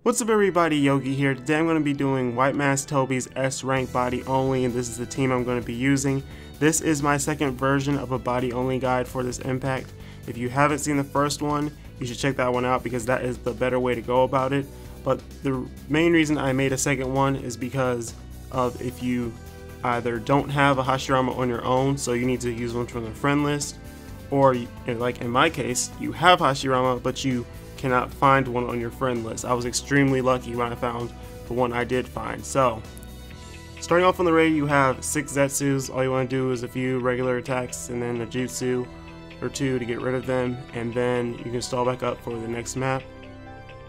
What's up everybody, Yogi here. Today I'm going to be doing White Mask Tobi's S rank body only, and this is the team I'm going to be using. This is my second version of a body only guide for this impact. If you haven't seen the first one, you should check that one out because that is the better way to go about it. But the main reason I made a second one is because of if you either don't have a Hashirama on your own, so you need to use one from the friend list, or like in my case, you have Hashirama but you cannot find one on your friend list. I was extremely lucky when I found the one I did find. So starting off on the raid, you have 6 Zetsus. All you want to do is a few regular attacks and then a jutsu or 2 to get rid of them, and then you can stall back up for the next map.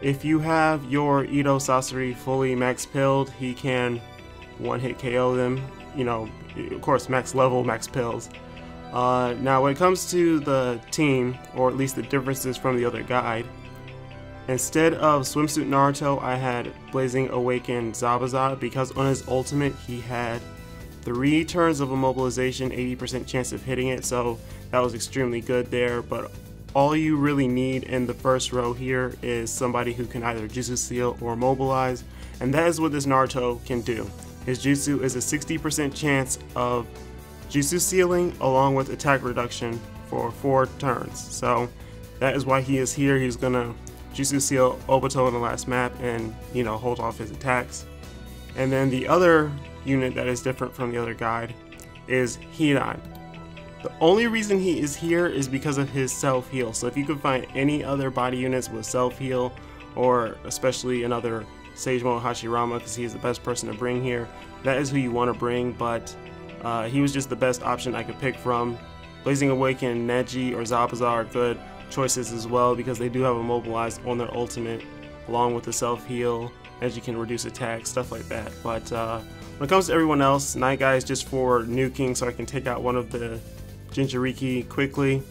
If you have your Ito Sasori fully max pilled, he can one-hit KO them, of course max level, max pills. Now when it comes to the team, or at least the differences from the other guide, instead of Swimsuit Naruto, I had Blazing Awakened Zabuza because on his ultimate he had 3 turns of immobilization, 80% chance of hitting it, so that was extremely good there. But all you really need in the first row here is somebody who can either Jutsu Seal or Mobilize, and that is what this Naruto can do. His Jutsu is a 60% chance of Jutsu Sealing along with attack reduction for 4 turns, so that is why he is here. He's gonna Jutsu Seal Obito in the last map and hold off his attacks. And then the other unit that is different from the other guide is Hidan. The only reason he is here is because of his self-heal. So if you could find any other body units with self-heal, or especially another Sage Mode Hashirama, because he is the best person to bring here, that is who you want to bring. But he was just the best option I could pick from. Blazing Awaken, Neji, or Zabuza are good choices as well because they do have immobilized on their ultimate along with the self-heal. Neji can reduce attack, stuff like that. But when it comes to everyone else, Night Guy is just for nuking so I can take out one of the Jinchuriki quickly.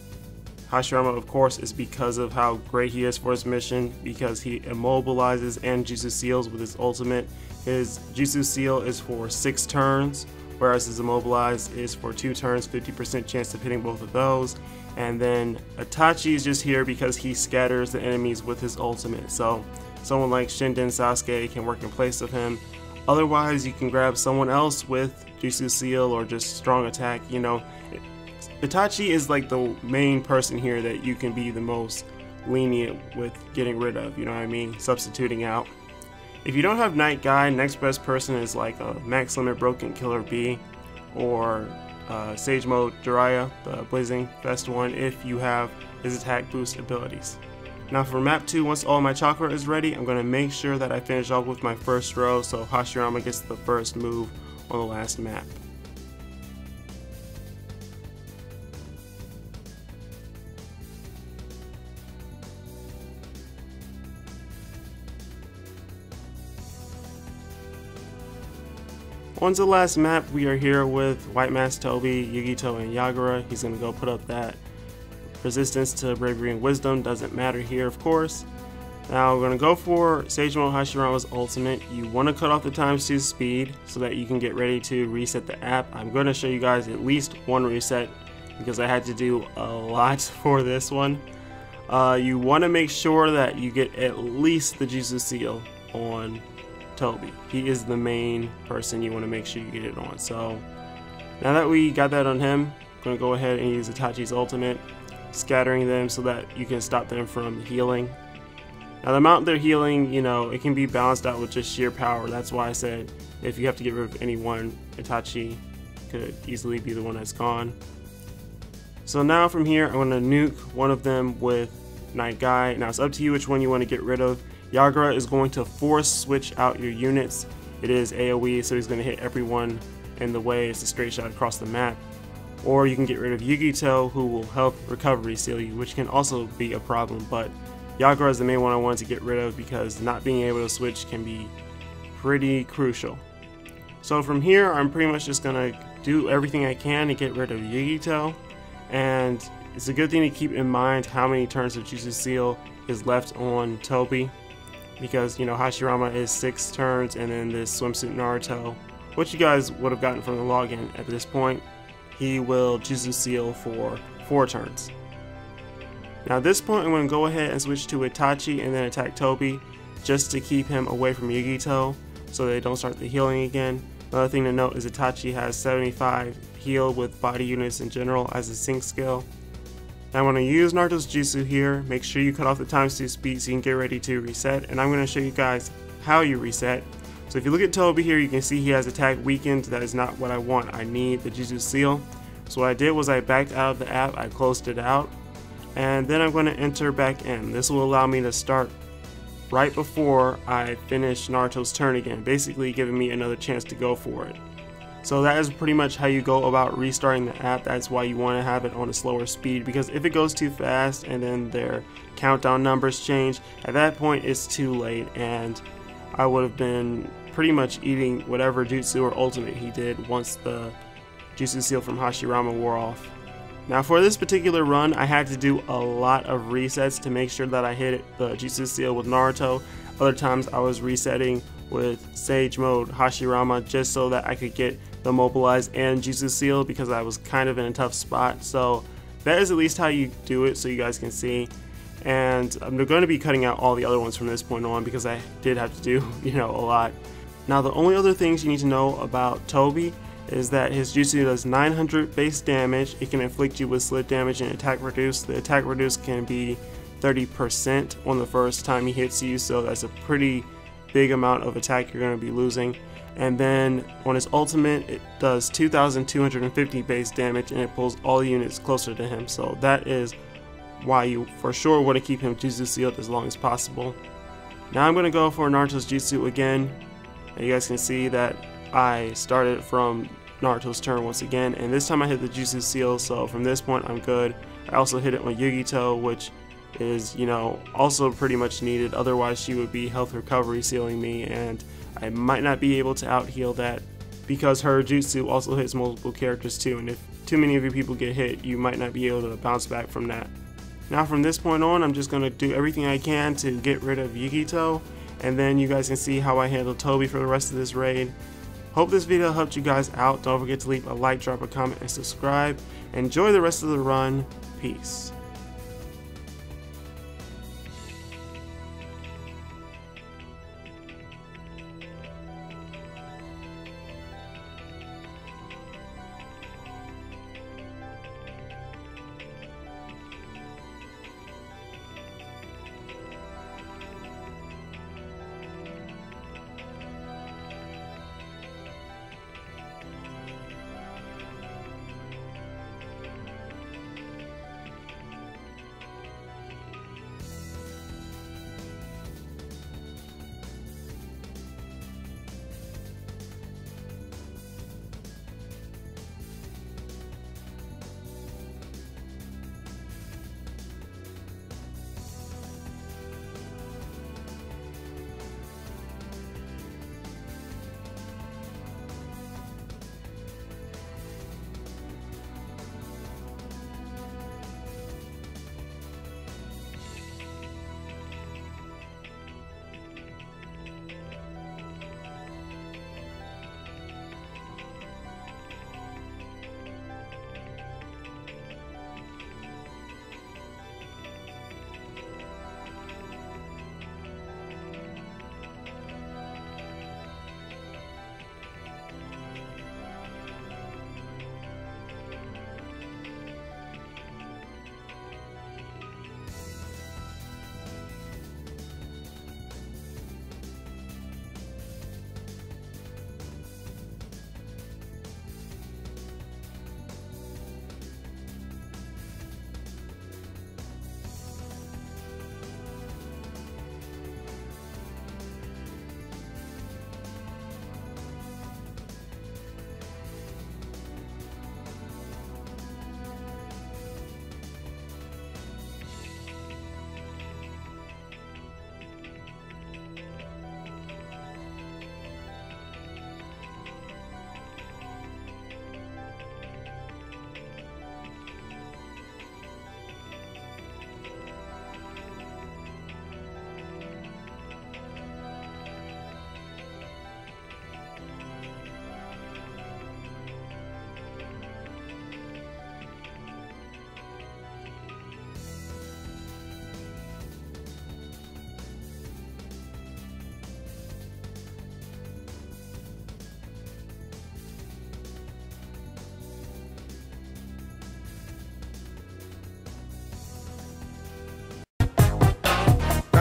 Hashirama, of course, is because of how great he is for his mission, because he immobilizes and Jutsu Seals with his ultimate. His Jutsu Seal is for 6 turns, whereas his Immobilize is for 2 turns, 50% chance of hitting both of those. And then Itachi is just here because he scatters the enemies with his ultimate, so someone like Shinden Sasuke can work in place of him. Otherwise, you can grab someone else with Jutsu Seal or just strong attack. Itachi is like the main person here that you can be the most lenient with getting rid of, substituting out. If you don't have Night Guy, next best person is like a Max Limit Broken Killer B or Sage Mode Jiraiya, the Blazing Fest one, if you have his attack boost abilities. Now for map 2, once all my chakra is ready, I'm going to make sure that I finish off with my first row so Hashirama gets the first move on the last map. On to the last map, we are here with White Mask Tobi, Yugito, and Yagura. He's going to go put up that resistance to bravery and wisdom. Doesn't matter here, of course. Now we're going to go for Sage Mode Hashirama's ultimate. You want to cut off the ×2 speed so that you can get ready to reset the app. I'm going to show you guys at least one reset because I had to do a lot for this one. You want to make sure that you get at least the Jutsu Seal on Tobi. He is the main person you want to make sure you get it on. So now that we got that on him, I'm going to go ahead and use Itachi's ultimate, scattering them so that you can stop them from healing. Now the amount they're healing, it can be balanced out with just sheer power. That's why I said if you have to get rid of anyone, Itachi could easily be the one that's gone. So now from here, I'm going to nuke one of them with Night Guy. Now it's up to you which one you want to get rid of. Yagura is going to force switch out your units. It is AoE, so he's going to hit everyone in the way. It's a straight shot across the map. Or you can get rid of Yugito, who will help recovery seal you, which can also be a problem, but Yagura is the main one I wanted to get rid of because not being able to switch can be pretty crucial. So from here, I'm pretty much just going to do everything I can to get rid of Yugito, and it's a good thing to keep in mind how many turns of Jutsu Seal is left on Tobi, because Hashirama is 6 turns, and then this Swimsuit Naruto, which you guys would have gotten from the login at this point, he will Jutsu Seal for 4 turns. Now at this point I'm going to go ahead and switch to Itachi and then attack Tobi. just to keep him away from Yugito so they don't start the healing again. Another thing to note is Itachi has 75 heal with body units in general as a sync skill. Now I'm going to use Naruto's jutsu here. Make sure you cut off the ×2 speed so you can get ready to reset, and I'm going to show you guys how you reset. So if you look at Tobi here, you can see he has attack weakened. That is not what I want. I need the jutsu seal. So what I did was I backed out of the app, I closed it out, and then I'm going to enter back in. This will allow me to start right before I finish Naruto's turn again, basically giving me another chance to go for it. So that is pretty much how you go about restarting the app. That's why you want to have it on a slower speed, because if it goes too fast and then their countdown numbers change, at that point it's too late and I would have been pretty much eating whatever jutsu or ultimate he did once the jutsu seal from Hashirama wore off. Now for this particular run, I had to do a lot of resets to make sure that I hit the jutsu seal with Naruto. Other times I was resetting with Sage Mode Hashirama just so that I could get the mobilize and jutsu seal, because I was kind of in a tough spot. So that is at least how you do it, so you guys can see. And I'm going to be cutting out all the other ones from this point on because I did have to do, a lot. Now the only other things you need to know about Tobi is that his jutsu does 900 base damage. It can inflict you with slip damage and attack reduce. The attack reduce can be 30% on the first time he hits you, so that's a pretty big amount of attack you're going to be losing. And then on his ultimate, it does 2250 base damage and it pulls all units closer to him, so that is why you for sure want to keep him jutsu sealed as long as possible. Now I'm going to go for Naruto's jutsu again, and you guys can see that I started from Naruto's turn once again, and this time I hit the jutsu seal, so from this point I'm good. I also hit it on Yugito, which is, also pretty much needed, otherwise she would be health recovery sealing me, and I might not be able to out heal that because her jutsu also hits multiple characters too, and if too many of you people get hit, you might not be able to bounce back from that. Now from this point on, I'm just going to do everything I can to get rid of Yugito, and then you guys can see how I handle Tobi for the rest of this raid. Hope this video helped you guys out. Don't forget to leave a like, drop a comment, and subscribe. Enjoy the rest of the run. Peace.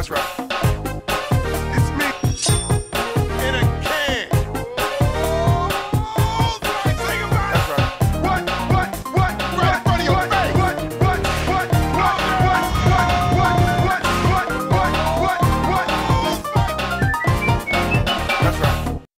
That's right.